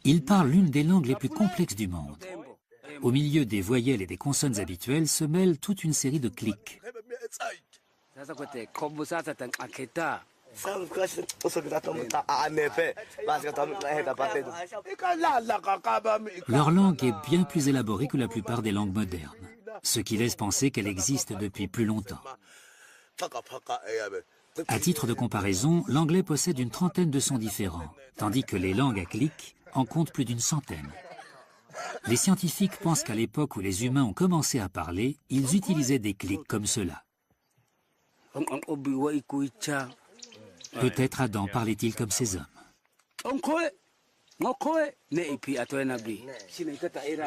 Il parle l'une des langues les plus complexes du monde. Au milieu des voyelles et des consonnes habituelles se mêle toute une série de clics. Leur langue est bien plus élaborée que la plupart des langues modernes, ce qui laisse penser qu'elle existe depuis plus longtemps. À titre de comparaison, l'anglais possède une trentaine de sons différents, tandis que les langues à clics en comptent plus d'une centaine. Les scientifiques pensent qu'à l'époque où les humains ont commencé à parler, ils utilisaient des clics comme cela. Peut-être Adam parlait-il comme ces hommes.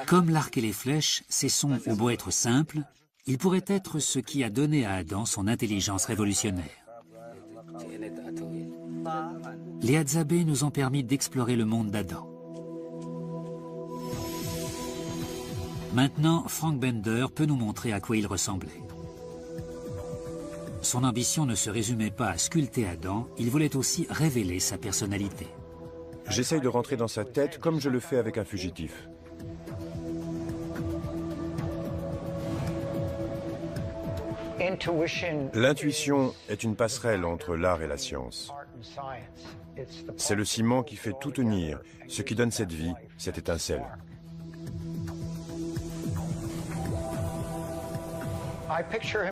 Comme l'arc et les flèches, ces sons ont beau être simples, ils pourraient être ce qui a donné à Adam son intelligence révolutionnaire. Les Hadzabe nous ont permis d'explorer le monde d'Adam. Maintenant, Frank Bender peut nous montrer à quoi il ressemblait. Son ambition ne se résumait pas à sculpter Adam, il voulait aussi révéler sa personnalité. J'essaye de rentrer dans sa tête comme je le fais avec un fugitif. L'intuition est une passerelle entre l'art et la science. C'est le ciment qui fait tout tenir, ce qui donne cette vie, cette étincelle.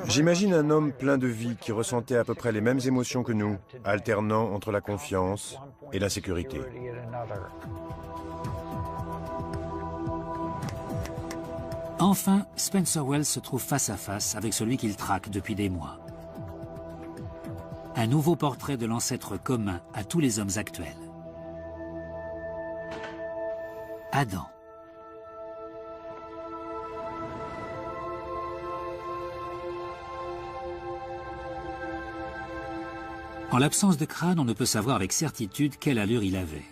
J'imagine un homme plein de vie qui ressentait à peu près les mêmes émotions que nous, alternant entre la confiance et l'insécurité. Enfin, Spencer Wells se trouve face à face avec celui qu'il traque depuis des mois. Un nouveau portrait de l'ancêtre commun à tous les hommes actuels. Adam. En l'absence de crâne, on ne peut savoir avec certitude quelle allure il avait.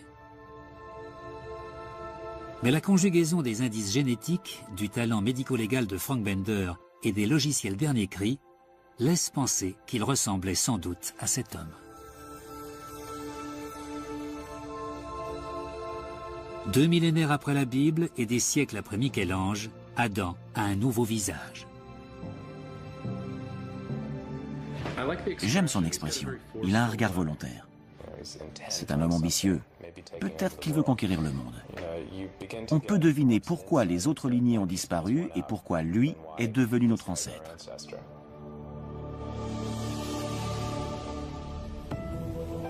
Mais la conjugaison des indices génétiques, du talent médico-légal de Frank Bender et des logiciels dernier cri laisse penser qu'il ressemblait sans doute à cet homme. 2 millénaires après la Bible et des siècles après Michel-Ange, Adam a un nouveau visage. J'aime son expression. Il a un regard volontaire. C'est un homme ambitieux. Peut-être qu'il veut conquérir le monde. On peut deviner pourquoi les autres lignées ont disparu et pourquoi lui est devenu notre ancêtre.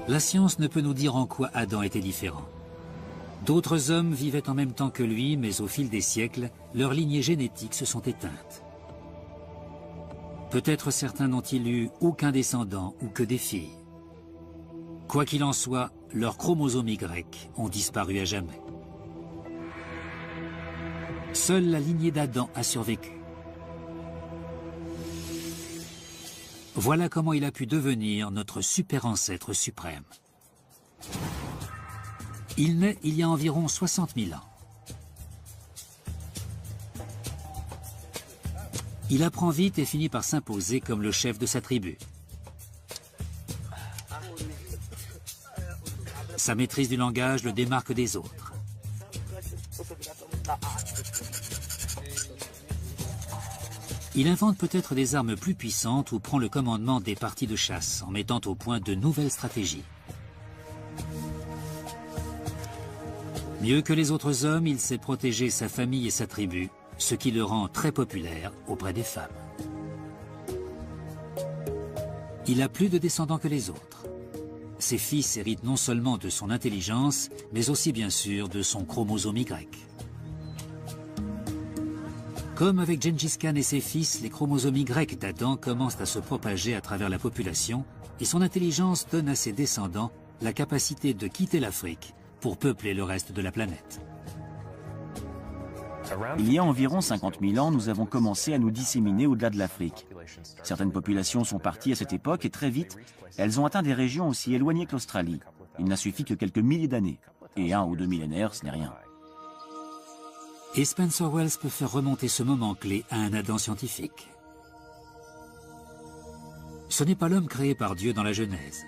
La science ne peut nous dire en quoi Adam était différent. D'autres hommes vivaient en même temps que lui, mais au fil des siècles, leurs lignées génétiques se sont éteintes. Peut-être certains n'ont-ils eu aucun descendant ou que des filles. Quoi qu'il en soit, leurs chromosomes Y ont disparu à jamais. Seule la lignée d'Adam a survécu. Voilà comment il a pu devenir notre super-ancêtre suprême. Il naît il y a environ 60 000 ans. Il apprend vite et finit par s'imposer comme le chef de sa tribu. Sa maîtrise du langage le démarque des autres. Il invente peut-être des armes plus puissantes ou prend le commandement des parties de chasse en mettant au point de nouvelles stratégies. Mieux que les autres hommes, il sait protéger sa famille et sa tribu, ce qui le rend très populaire auprès des femmes. Il a plus de descendants que les autres. Ses fils héritent non seulement de son intelligence, mais aussi bien sûr de son chromosome Y. Comme avec Gengis Khan et ses fils, les chromosomes Y d'Adam commencent à se propager à travers la population et son intelligence donne à ses descendants la capacité de quitter l'Afrique pour peupler le reste de la planète. Il y a environ 50 000 ans, nous avons commencé à nous disséminer au-delà de l'Afrique. Certaines populations sont parties à cette époque et très vite, elles ont atteint des régions aussi éloignées que l'Australie. Il n'a suffi que quelques milliers d'années. Et 1 ou 2 millénaires, ce n'est rien. Et Spencer Wells peut faire remonter ce moment clé à un Adam scientifique. Ce n'est pas l'homme créé par Dieu dans la Genèse.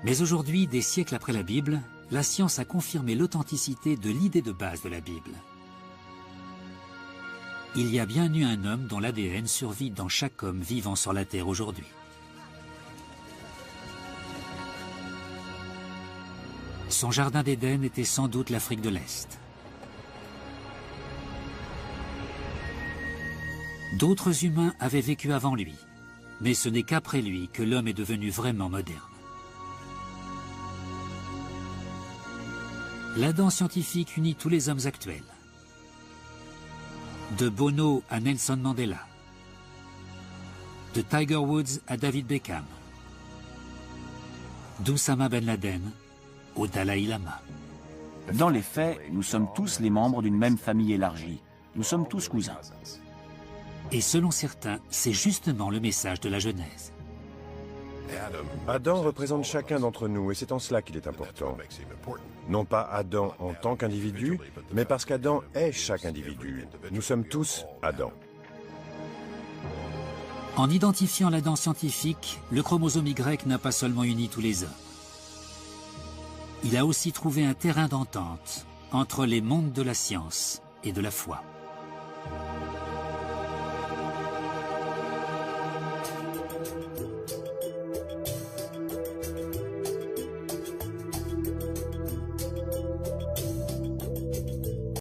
Mais aujourd'hui, des siècles après la Bible, la science a confirmé l'authenticité de l'idée de base de la Bible. Il y a bien eu un homme dont l'ADN survit dans chaque homme vivant sur la Terre aujourd'hui. Son jardin d'Éden était sans doute l'Afrique de l'Est. D'autres humains avaient vécu avant lui, mais ce n'est qu'après lui que l'homme est devenu vraiment moderne. L'Adam scientifique unit tous les hommes actuels. De Bono à Nelson Mandela, de Tiger Woods à David Beckham, d'Oussama Ben Laden au Dalai Lama. Dans les faits, nous sommes tous les membres d'une même famille élargie. Nous sommes tous cousins. Et selon certains, c'est justement le message de la Genèse. Adam représente chacun d'entre nous et c'est en cela qu'il est important. Non pas Adam en tant qu'individu, mais parce qu'Adam est chaque individu. Nous sommes tous Adam. En identifiant l'Adam scientifique, le chromosome Y n'a pas seulement uni tous les hommes. Il a aussi trouvé un terrain d'entente entre les mondes de la science et de la foi.